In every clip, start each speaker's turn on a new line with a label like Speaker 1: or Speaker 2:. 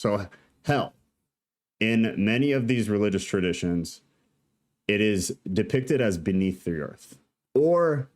Speaker 1: So hell, in many of these religious traditions, it is depicted as beneath the earth, or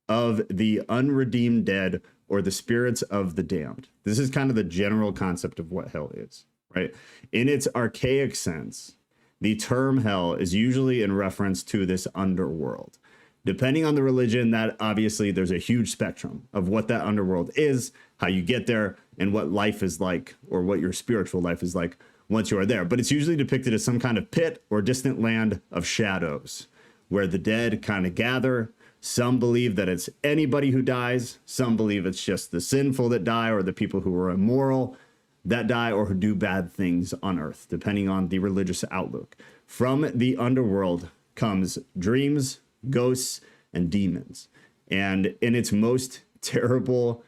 Speaker 1: of the unredeemed dead, or the spirits of the damned. This is kind of the general concept of what hell is, right? In its archaic sense, the term hell is usually in reference to this underworld. Depending on the religion, that obviously there's a huge spectrum of what that underworld is, how you get there, and what life is like, or what your spiritual life is like once you are there. But it's usually depicted as some kind of pit or distant land of shadows, where the dead kind of gather. Some believe that it's anybody who dies. Some believe it's just the sinful that die, or the people who are immoral that die, or who do bad things on earth, depending on the religious outlook. From the underworld comes dreams, ghosts, and demons. And in its most terrible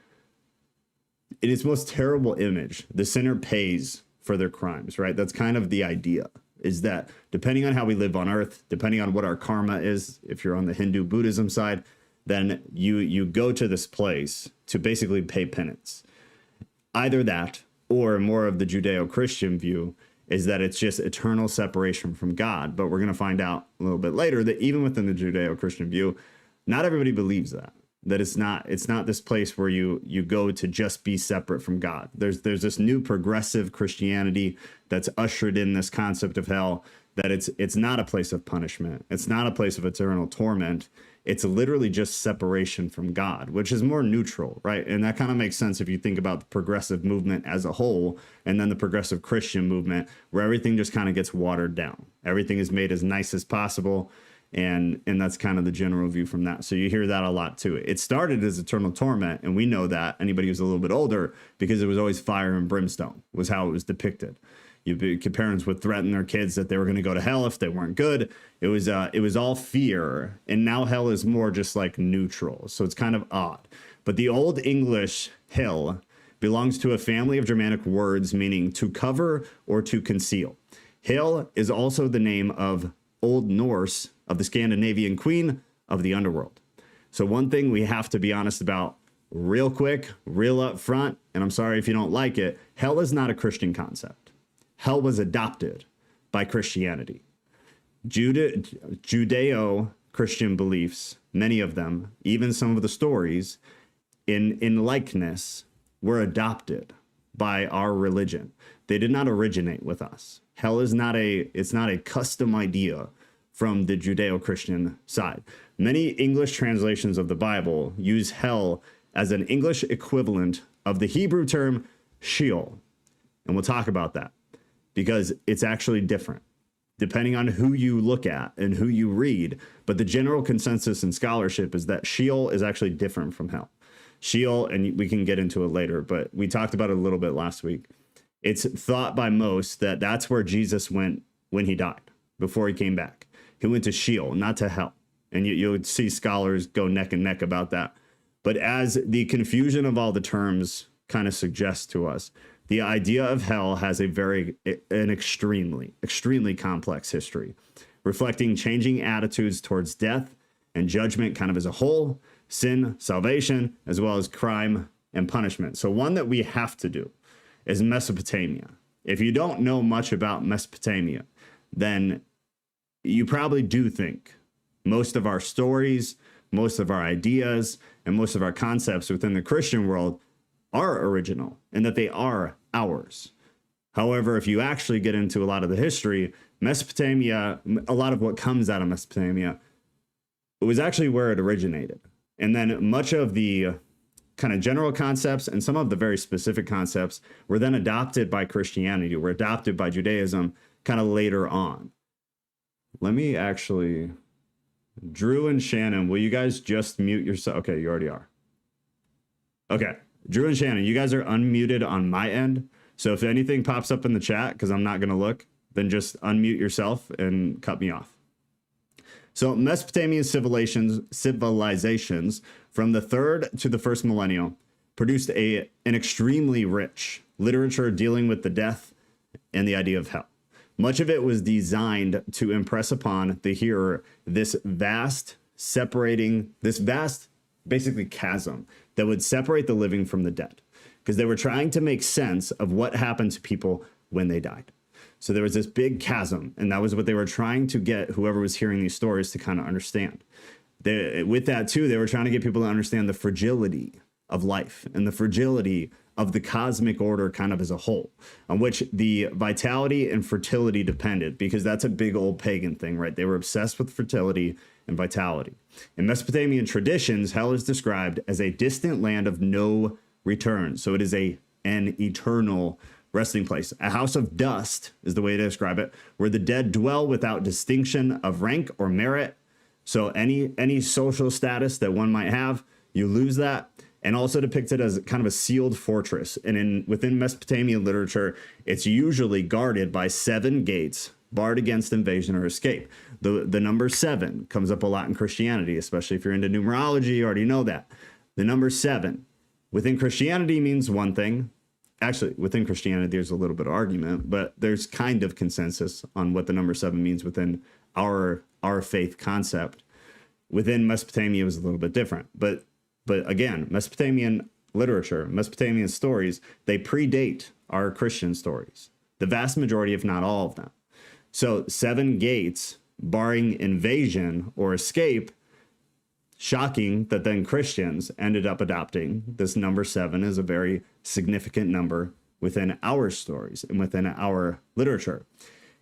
Speaker 1: image, the sinner pays for their crimes, right? That's kind of the idea, is that depending on how we live on earth, depending on what our karma is, if you're on the Hindu Buddhism side, then you go to this place to basically pay penance. Either that, or more of the Judeo-Christian view, is that it's just eternal separation from God. But we're going to find out a little bit later that even within the Judeo-Christian view, not everybody believes that it's not this place where you go to just be separate from God. There's this new progressive Christianity that's ushered in this concept of hell, that it's not a place of punishment. It's not a place of eternal torment. It's literally just separation from God, which is more neutral, right? And that kind of makes sense if you think about the progressive movement as a whole, and then the progressive Christian movement, where everything just kind of gets watered down. Everything is made as nice as possible. And that's kind of the general view from that. So you hear that a lot too. It started as eternal torment, and we know that, anybody who's a little bit older, because it was always fire and brimstone was how it was depicted. Parents would threaten their kids that they were going to go to hell if they weren't good. It was all fear, and now hell is more just like neutral. So it's kind of odd. But the Old English hell belongs to a family of Germanic words meaning to cover or to conceal. Hel is also the name of Old Norse of the Scandinavian queen of the underworld. So one thing we have to be honest about real quick, real up front, and I'm sorry if you don't like it, hell is not a Christian concept. Hell was adopted by Christianity. Judeo-Christian beliefs, many of them, even some of the stories in likeness, were adopted by our religion. They did not originate with us. Hell is not a custom idea from the Judeo-Christian side. Many English translations of the Bible use hell as an English equivalent of the Hebrew term Sheol. And we'll talk about that because it's actually different depending on who you look at and who you read. But the general consensus in scholarship is that Sheol is actually different from hell. Sheol, and we can get into it later, but we talked about it a little bit last week. It's thought by most that that's where Jesus went when he died, before he came back. He went to Sheol, not to hell. And you'll see scholars go neck and neck about that. But as the confusion of all the terms kind of suggests to us, the idea of hell has an extremely complex history, reflecting changing attitudes towards death and judgment kind of as a whole, sin, salvation, as well as crime and punishment. So one that we have to do is Mesopotamia. If you don't know much about Mesopotamia, then you probably do think most of our stories, most of our ideas, and most of our concepts within the Christian world are original and that they are ours. However, if you actually get into a lot of the history, Mesopotamia, a lot of what comes out of Mesopotamia, it was actually where it originated. And then much of the kind of general concepts and some of the very specific concepts were then adopted by Christianity, were adopted by Judaism kind of later on. Let me actually, Drew and Shannon, will you guys just mute yourself? Okay, you already are. Okay, Drew and Shannon, you guys are unmuted on my end. So if anything pops up in the chat, because I'm not going to look, then just unmute yourself and cut me off. So Mesopotamian civilizations from the 3rd to the 1st millennium produced an extremely rich literature dealing with the death and the idea of hell. Much of it was designed to impress upon the hearer this vast basically chasm that would separate the living from the dead. because they were trying to make sense of what happened to people when they died. So there was this big chasm, and that was what they were trying to get whoever was hearing these stories to kind of understand. With that too, they were trying to get people to understand the fragility of life and the fragility of the cosmic order kind of as a whole, on which the vitality and fertility depended, because that's a big old pagan thing, right? They were obsessed with fertility and vitality. In Mesopotamian traditions, hell is described as a distant land of no return. So it is an eternal resting place. A house of dust is the way to describe it, where the dead dwell without distinction of rank or merit. So any social status that one might have, you lose that. And also depicted as kind of a sealed fortress. And within Mesopotamian literature, it's usually guarded by 7 gates, barred against invasion or escape. The number 7 comes up a lot in Christianity, especially if you're into numerology, you already know that. The number 7 within Christianity means one thing. Actually, within Christianity, there's a little bit of argument, but there's kind of consensus on what the number 7 means within our faith concept. Within Mesopotamia, it was a little bit different. But again, Mesopotamian literature, Mesopotamian stories, they predate our Christian stories. The vast majority, if not all of them. So 7 gates, barring invasion or escape. Shocking that then Christians ended up adopting this number 7 as a very significant number within our stories and within our literature.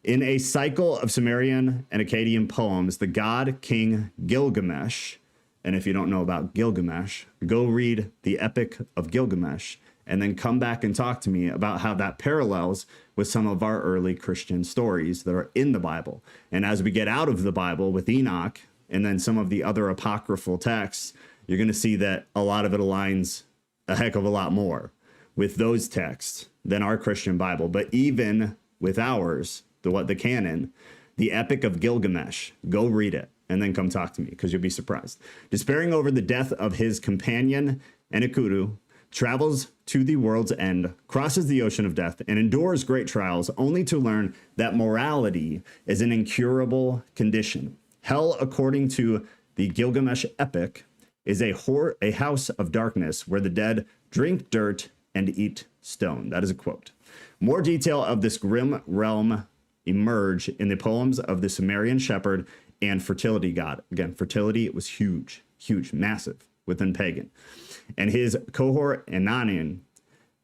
Speaker 1: In a cycle of Sumerian and Akkadian poems, the god King Gilgamesh, and if you don't know about Gilgamesh, go read the Epic of Gilgamesh and then come back and talk to me about how that parallels with some of our early Christian stories that are in the Bible. And as we get out of the Bible with Enoch and then some of the other apocryphal texts, you're going to see that a lot of it aligns a heck of a lot more with those texts than our Christian Bible. But even with ours, the canon, the Epic of Gilgamesh, go read it. And then come talk to me, because you'll be surprised. Despairing over the death of his companion, Enkidu, travels to the world's end, crosses the ocean of death, and endures great trials, only to learn that morality is an incurable condition. Hell, according to the Gilgamesh epic, is a house of darkness where the dead drink dirt and eat stone. That is a quote. More detail of this grim realm emerge in the poems of the Sumerian shepherd and fertility god. Again, fertility was huge, massive within pagan. And his cohort Ananin,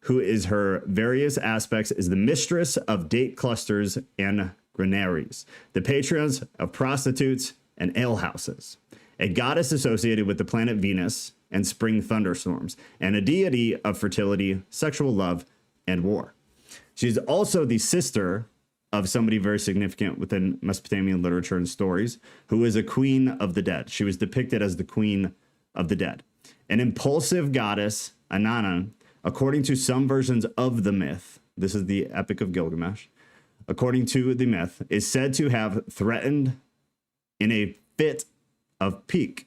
Speaker 1: who is her various aspects, is the mistress of date clusters and granaries, the patrons of prostitutes and alehouses, a goddess associated with the planet Venus and spring thunderstorms, and a deity of fertility, sexual love, and war. She's also the sister of somebody very significant within Mesopotamian literature and stories, who is a queen of the dead. She was depicted as the queen of the dead. An impulsive goddess, Inanna, according to some versions of the myth, this is the Epic of Gilgamesh, according to the myth, is said to have threatened in a fit of pique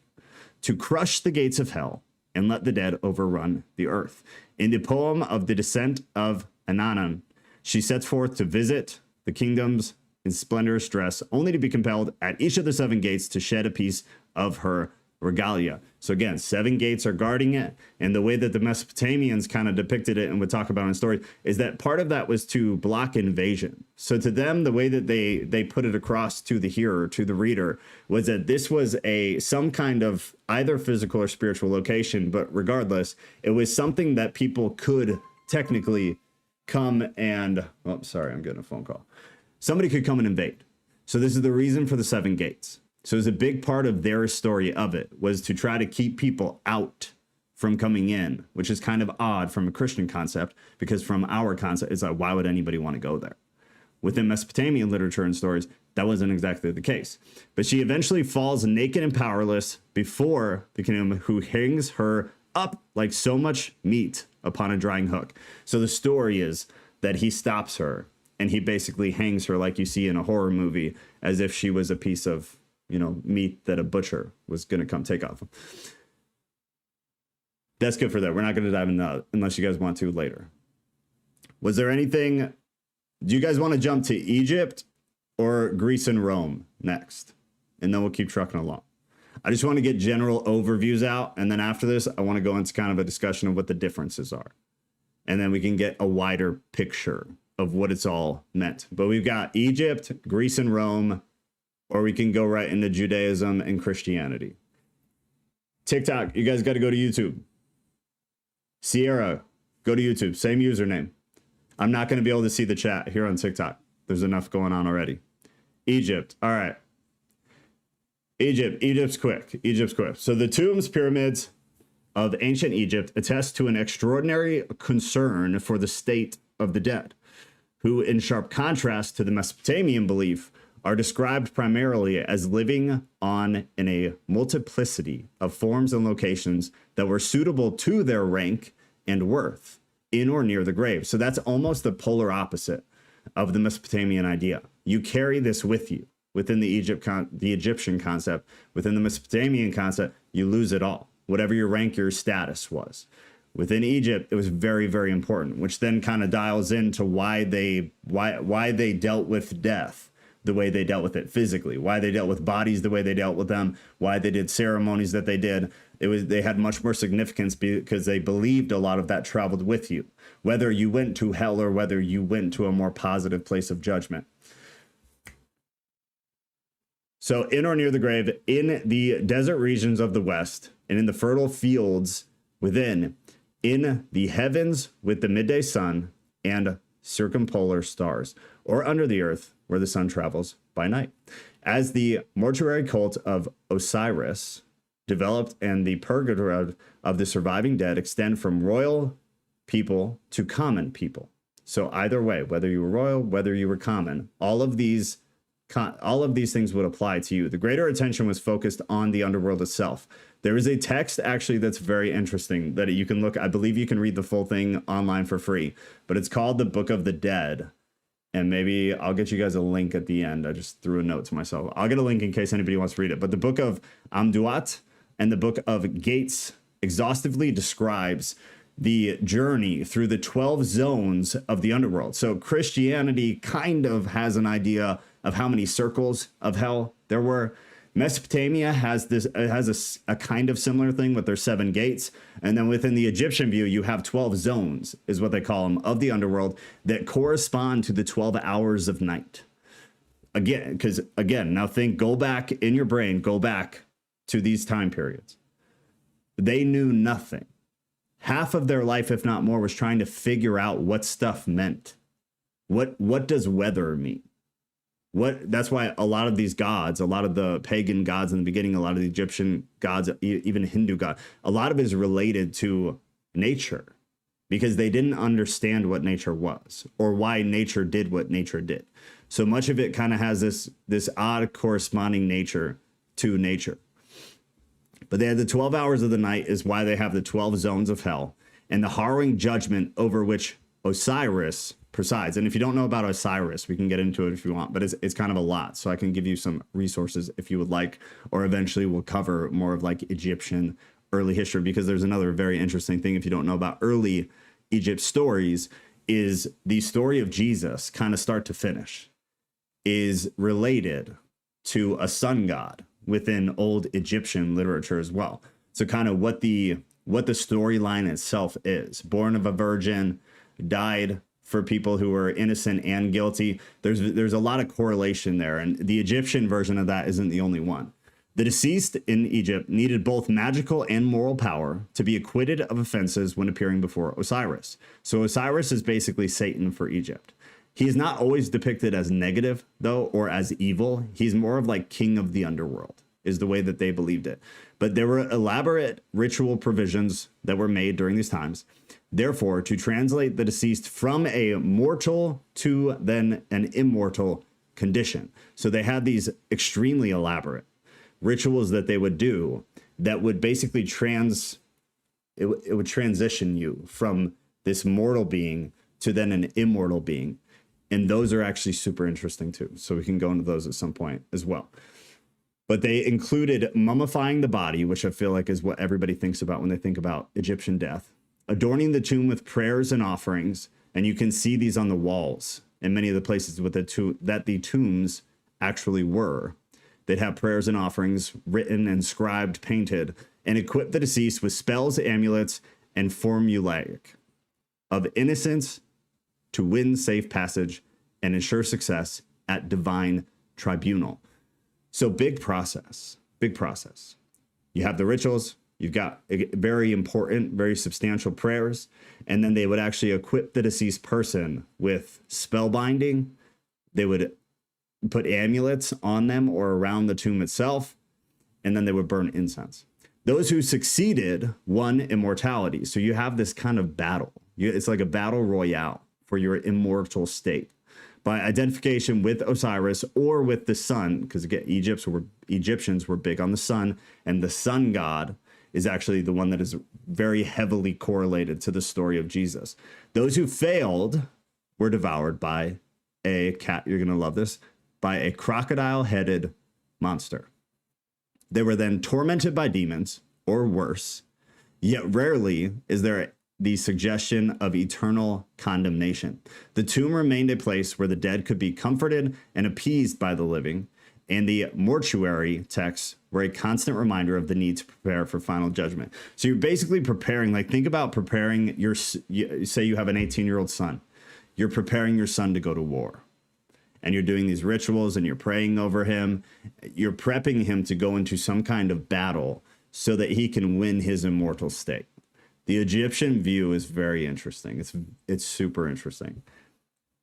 Speaker 1: to crush the gates of hell and let the dead overrun the earth. In the poem of the Descent of Inanna, she sets forth to visit the kingdoms in splendorous dress, only to be compelled at each of the 7 gates to shed a piece of her regalia. So again, 7 gates are guarding it. And the way that the Mesopotamians kind of depicted it and would talk about in stories is that part of that was to block invasion. So to them, the way that they put it across to the hearer, to the reader, was that this was some kind of either physical or spiritual location. But regardless, it was something that people could technically come and, oh, sorry, I'm getting a phone call. Somebody could come and invade. So this is the reason for the 7 gates. So it's a big part of their story of it was to try to keep people out from coming in, which is kind of odd from a Christian concept, because from our concept, it's like, why would anybody want to go there? Within Mesopotamian literature and stories, that wasn't exactly the case. But she eventually falls naked and powerless before the kingdom, who hangs her up like so much meat upon a drying hook. So the story is that he stops her and he basically hangs her like you see in a horror movie, as if she was a piece of, meat that a butcher was going to come take off. That's good for that. We're not going to dive into that unless you guys want to later. Was there anything? Do you guys want to jump to Egypt or Greece and Rome next? And then we'll keep trucking along. I just want to get general overviews out. And then after this, I want to go into kind of a discussion of what the differences are. and then we can get a wider picture of what it's all meant. But we've got Egypt, Greece, and Rome, or we can go right into Judaism and Christianity. TikTok, you guys got to go to YouTube. Sierra, go to YouTube, same username. I'm not going to be able to see the chat here on TikTok. There's enough going on already. Egypt, all right. Egypt's quick. So the tombs, pyramids of ancient Egypt attest to an extraordinary concern for the state of the dead, who, in sharp contrast to the Mesopotamian belief, are described primarily as living on in a multiplicity of forms and locations that were suitable to their rank and worth in or near the grave. So that's almost the polar opposite of the Mesopotamian idea. You carry this with you. Within the Egyptian concept, within the Mesopotamian concept, you lose it all. Whatever your rank, your status was. Within Egypt, it was very, very important, which then kind of dials into why they dealt with death the way they dealt with it physically, why they dealt with bodies the way they dealt with them, why they did ceremonies that they did. They had much more significance because they believed a lot of that traveled with you, whether you went to hell or whether you went to a more positive place of judgment. So in or near the grave, in the desert regions of the west, and in the fertile fields within, in the heavens with the midday sun and circumpolar stars, or under the earth where the sun travels by night. As the mortuary cult of Osiris developed and the purgatory of the surviving dead extend from royal people to common people. So either way, whether you were royal, whether you were common, all of these things would apply to you. The greater attention was focused on the underworld itself. There is a text actually that's very interesting that you can look. I believe you can read the full thing online for free, but it's called the Book of the Dead. And maybe I'll get you guys a link at the end. I just threw a note to myself. I'll get a link in case anybody wants to read it. But the Book of Amduat and the Book of Gates exhaustively describes the journey through the 12 zones of the underworld. So Christianity kind of has an idea of how many circles of hell there were. Mesopotamia has a kind of similar thing with their 7 gates. And then within the Egyptian view, you have 12 zones, is what they call them, of the underworld that correspond to the 12 hours of night. Now go back in your brain, go back to these time periods. They knew nothing. Half of their life, if not more, was trying to figure out what stuff meant. What does weather mean? That's why a lot of these gods, a lot of the pagan gods in the beginning, a lot of the Egyptian gods, even Hindu god, a lot of it is related to nature because they didn't understand what nature was or why nature did what nature did. So much of it kind of has this odd corresponding nature to nature. But they had the 12 hours of the night is why they have the 12 zones of hell and the harrowing judgment over which Osiris presides. And if you don't know about Osiris, we can get into it if you want, but it's kind of a lot. So I can give you some resources if you would like, or eventually we'll cover more of like Egyptian early history, because there's another very interesting thing if you don't know about early Egypt stories is the story of Jesus kind of start to finish is related to a sun god within old Egyptian literature as well. So kind of what the storyline itself is. Born of a virgin, died for people who were innocent and guilty. There's a lot of correlation there, and the Egyptian version of that isn't the only one. The deceased in Egypt needed both magical and moral power to be acquitted of offenses when appearing before Osiris. So Osiris is basically Satan for Egypt. He is not always depicted as negative, though, or as evil. He's more of like king of the underworld, is the way that they believed it. But there were elaborate ritual provisions that were made during these times. Therefore, to translate the deceased from a mortal to then an immortal condition. So they had these extremely elaborate rituals that they would do that would basically it would transition you from this mortal being to then an immortal being. And those are actually super interesting too. So we can go into those at some point as well. But they included mummifying the body, which I feel like is what everybody thinks about when they think about Egyptian death, adorning the tomb with prayers and offerings. And you can see these on the walls in many of the places with that the tombs actually were. They'd have prayers and offerings written, inscribed, painted, and equip the deceased with spells, amulets, and formulaic of innocence to win safe passage and ensure success at divine tribunal. So big process. You have the rituals, you've got very important, very substantial prayers, and then they would actually equip the deceased person with spell binding. They would put amulets on them or around the tomb itself, and then they would burn incense. Those who succeeded won immortality. So you have this kind of battle. It's like a battle royale for your immortal state by identification with Osiris or with the sun, because again, Egyptians were big on the sun, and the sun god is actually the one that is very heavily correlated to the story of Jesus. Those who failed were devoured by a cat, you're going to love this, by a crocodile-headed monster. They were then tormented by demons, or worse, yet rarely is there the suggestion of eternal condemnation. The tomb remained a place where the dead could be comforted and appeased by the living, and the mortuary texts were a constant reminder of the need to prepare for final judgment. So you're basically preparing, like think about preparing say you have an 18-year-old son. You're preparing your son to go to war. And you're doing these rituals and you're praying over him. You're prepping him to go into some kind of battle so that he can win his immortal state. The Egyptian view is very interesting. It's super interesting.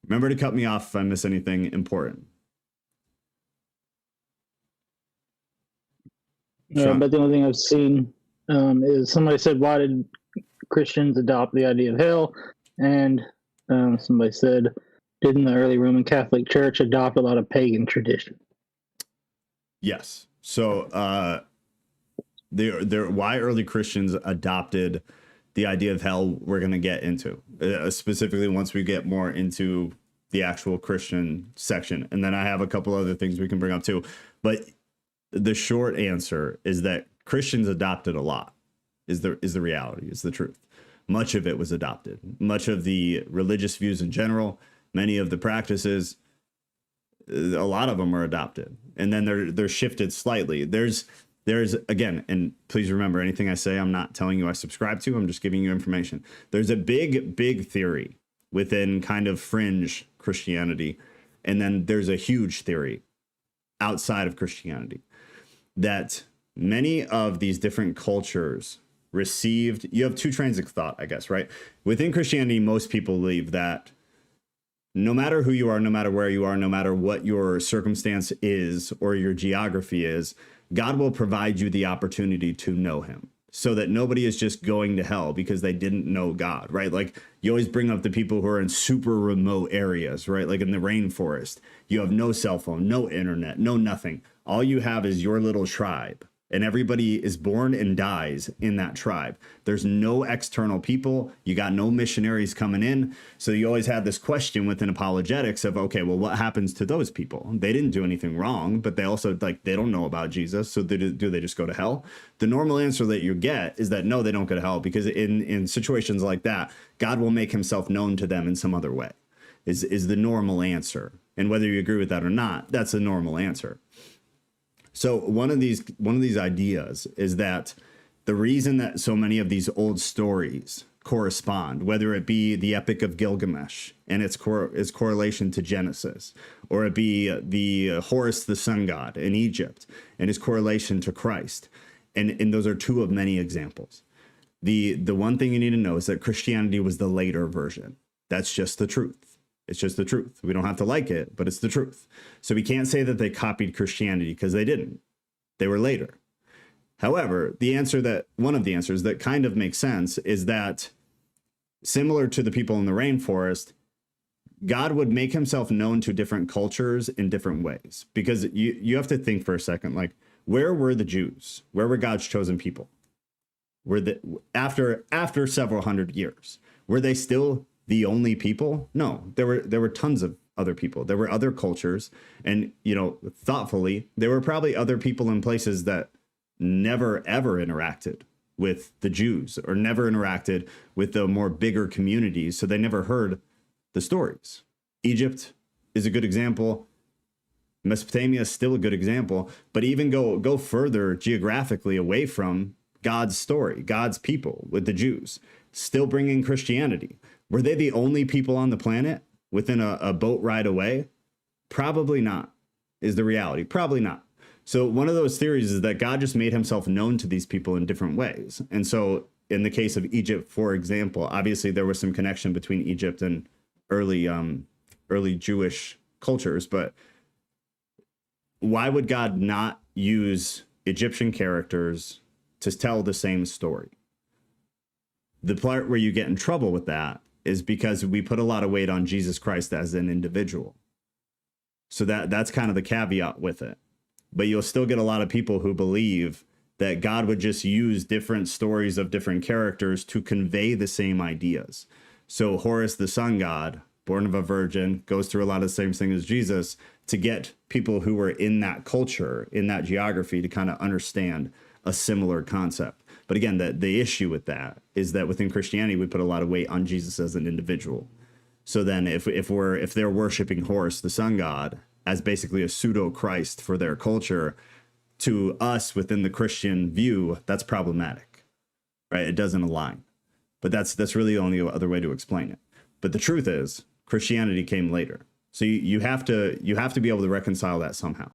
Speaker 1: Remember to cut me off if I miss anything important.
Speaker 2: But the only thing I've seen is somebody said, why did Christians adopt the idea of hell? And somebody said, didn't the early Roman Catholic Church adopt a lot of pagan tradition?
Speaker 1: Yes. So why early Christians adopted the idea of hell, we're going to get into, specifically once we get more into the actual Christian section. And then I have a couple other things we can bring up too. But the short answer is that Christians adopted a lot, is the reality, is the truth. Much of it was adopted. Much of the religious views in general, many of the practices, a lot of them are adopted, and then they're shifted slightly. There's again, and please remember, anything I say, I'm not telling you I subscribe to. I'm just giving you information. There's a big theory within kind of fringe Christianity, and then there's a huge theory outside of Christianity that many of these different cultures received. You have two trains of thought, I guess, right? Within Christianity, most people believe that no matter who you are, no matter where you are, no matter what your circumstance is or your geography is, God will provide you the opportunity to know him, so that nobody is just going to hell because they didn't know God, right? Like you always bring up the people who are in super remote areas, right? Like in the rainforest, you have no cell phone, no internet, no nothing. All you have is your little tribe. And everybody is born and dies in that tribe. There's no external people. You got no missionaries coming in. So you always have this question within apologetics of, okay, well, what happens to those people? They didn't do anything wrong, but they also, like, they don't know about Jesus. So do they just go to hell? The normal answer that you get is that no, they don't go to hell, because in situations like that, God will make himself known to them in some other way, is the normal answer. And whether you agree with that or not, that's a normal answer. So one of these ideas is that the reason that so many of these old stories correspond, whether it be the Epic of Gilgamesh and its correlation to Genesis, or it be the Horus, the sun god in Egypt, and his correlation to Christ, and those are two of many examples. The one thing you need to know is that Christianity was the later version. That's just the truth. It's just the truth. We don't have to like it, but it's the truth. So we can't say that they copied Christianity, because they didn't. They were later. However, one of the answers that kind of makes sense is that, similar to the people in the rainforest, God would make himself known to different cultures in different ways. Because you have to think for a second, like, where were the Jews? Where were God's chosen people? After several hundred years, were they still the only people? No, there were tons of other people. There were other cultures, and thoughtfully, there were probably other people in places that never ever interacted with the Jews, or never interacted with the more bigger communities, so they never heard the stories. Egypt is a good example. Mesopotamia is still a good example, but even go further geographically away from God's story, God's people with the Jews, still bringing Christianity. Were they the only people on the planet within a boat ride away? Probably not, is the reality. Probably not. So one of those theories is that God just made himself known to these people in different ways. And so in the case of Egypt, for example, obviously there was some connection between Egypt and early Jewish cultures, but why would God not use Egyptian characters to tell the same story? The part where you get in trouble with that is because we put a lot of weight on Jesus Christ as an individual. So that's kind of the caveat with it. But you'll still get a lot of people who believe that God would just use different stories of different characters to convey the same ideas. So Horus, the sun god, born of a virgin, goes through a lot of the same thing as Jesus to get people who were in that culture, in that geography, to kind of understand a similar concept. But again, the issue with that is that within Christianity, we put a lot of weight on Jesus as an individual. So then if they're worshiping Horus, the sun god, as basically a pseudo Christ for their culture, to us within the Christian view, that's problematic, right? It doesn't align. But that's really the only other way to explain it. But the truth is, Christianity came later. So you have to be able to reconcile that somehow.